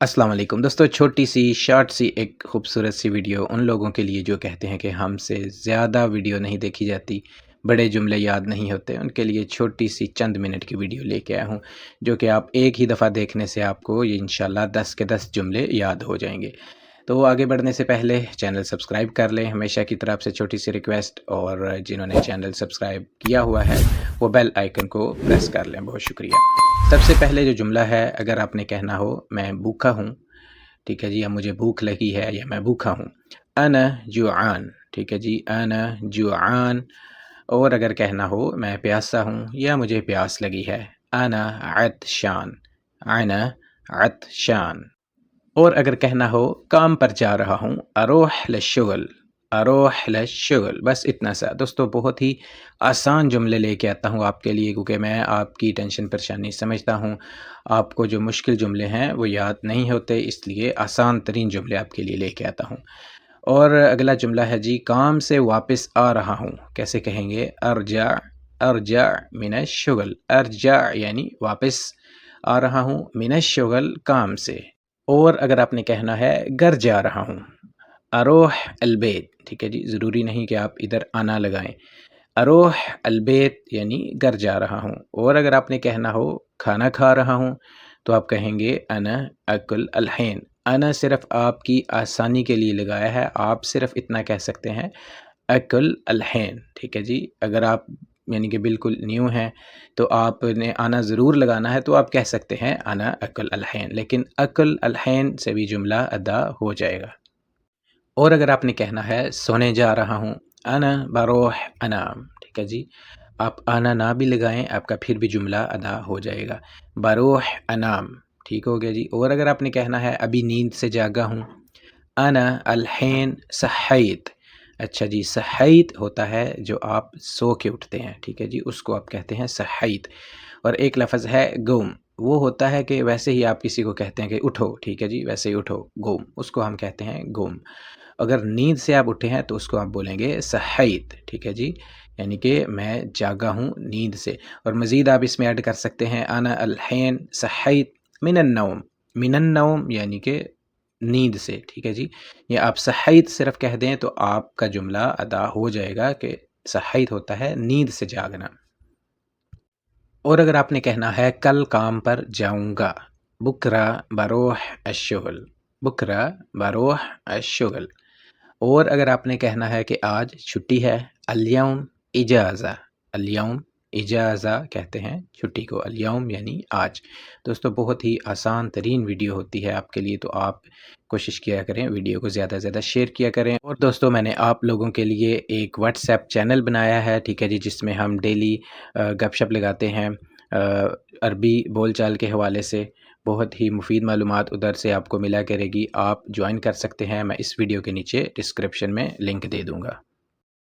अस्सलाम वालेकुम दोस्तों, छोटी सी शॉर्ट सी एक खूबसूरत सी वीडियो उन लोगों के लिए जो कहते हैं कि हमसे ज़्यादा वीडियो नहीं देखी जाती, बड़े जुमले याद नहीं होते, उनके लिए छोटी सी चंद मिनट की वीडियो लेके आया हूँ, जो कि आप एक ही दफ़ा देखने से आपको ये इंशाल्लाह 10 के 10 जुमले याद हो जाएंगे। तो आगे बढ़ने से पहले चैनल सब्सक्राइब कर लें, हमेशा की तरफ से छोटी सी रिक्वेस्ट, और जिन्होंने चैनल सब्सक्राइब किया हुआ है वो बेल आइकन को प्रेस कर लें। बहुत शुक्रिया। सबसे पहले जो जुमला है, अगर आपने कहना हो मैं भूखा हूँ, ठीक है जी, या मुझे भूख लगी है या मैं भूखा हूँ, अना जुआन, ठीक है जी, अना जुआन। और अगर कहना हो मैं प्यासा हूँ या मुझे प्यास लगी है, अना अतशान, अना अतशान। और अगर कहना हो काम पर जा रहा हूँ, अरोह लशुगल, अरोह लशुगल। बस इतना सा दोस्तों, बहुत ही आसान जुमले लेके आता हूँ आपके लिए, क्योंकि मैं आपकी टेंशन परेशानी समझता हूँ। आपको जो मुश्किल जुमले हैं वो याद नहीं होते, इसलिए आसान तरीन जुमले आपके लिए लेके आता हूँ। और अगला जुमला है जी, काम से वापस आ रहा हूँ। कैसे कहेंगे? अर्जा, अर्जा मिनश शुगल, अर्जा यानी वापस आ रहा हूँ, मिनश शुगल काम से। और अगर आपने कहना है घर जा रहा हूँ, अरोह अलबैत, ठीक है जी, ज़रूरी नहीं कि आप इधर आना लगाएं, अरोह अलबैत यानी घर जा रहा हूँ। और अगर आपने कहना हो खाना खा रहा हूँ, तो आप कहेंगे अना अकुल अलहैन। अना सिर्फ आपकी आसानी के लिए लगाया है, आप सिर्फ इतना कह सकते हैं अकुल अलहैन, ठीक है जी। अगर आप यानी कि बिल्कुल न्यू हैं तो आपने आना ज़रूर लगाना है, तो आप कह सकते हैं अना अकुल अलहैन, लेकिन अकुल अलहैन से भी जुमला अदा हो जाएगा। और अगर आपने कहना है सोने जा रहा हूँ, अना बरोह अनाम, ठीक है जी, आप आना ना भी लगाएं, आपका फिर भी जुमला अदा हो जाएगा, बरोह अनाम, ठीक हो गया जी। और अगर आपने कहना है अभी नींद से जागा हूँ, अना अलहैन सहाइत। अच्छा जी, सहाइत होता है जो आप सो के उठते हैं, ठीक है जी, उसको आप कहते हैं सहाइत। और एक लफ्ज़ है गुम, वो होता है कि वैसे ही आप किसी को कहते हैं कि उठो, ठीक है जी, वैसे ही उठो, गुम, उसको हम कहते हैं गुम। अगर नींद से आप उठे हैं तो उसको आप बोलेंगे सहाइत, ठीक है जी, यानी कि मैं जागा हूँ नींद से। और मज़ीद आप इसमें ऐड कर सकते हैं अना अलहैन सहाइत मिनन नौम, मिनन नौम यानी कि नींद से, ठीक है जी। या आप सहाइत सिर्फ कह दें तो आपका जुमला अदा हो जाएगा कि सहाइत होता है नींद से जागना। और अगर आपने कहना है कल काम पर जाऊँगा, बुकरा बरोह अश्शुगल, बुकरा बरोह अश्शुगल। और अगर आपने कहना है कि आज छुट्टी है, अल-यौम इजाज़ा, अल-यौम इजाज़ा कहते हैं छुट्टी को, अल-यौम यानी आज। दोस्तों, बहुत ही आसान तरीन वीडियो होती है आपके लिए, तो आप कोशिश किया करें, वीडियो को ज़्यादा से ज़्यादा शेयर किया करें। और दोस्तों, मैंने आप लोगों के लिए एक व्हाट्सएप चैनल बनाया है, ठीक है जी, जिसमें हम डेली गपशप लगाते हैं अरबी बोलचाल के हवाले से। बहुत ही मुफीद मालूमात उधर से आपको मिला करेगी, आप ज्वाइन कर सकते हैं, मैं इस वीडियो के नीचे डिस्क्रिप्शन में लिंक दे दूँगा।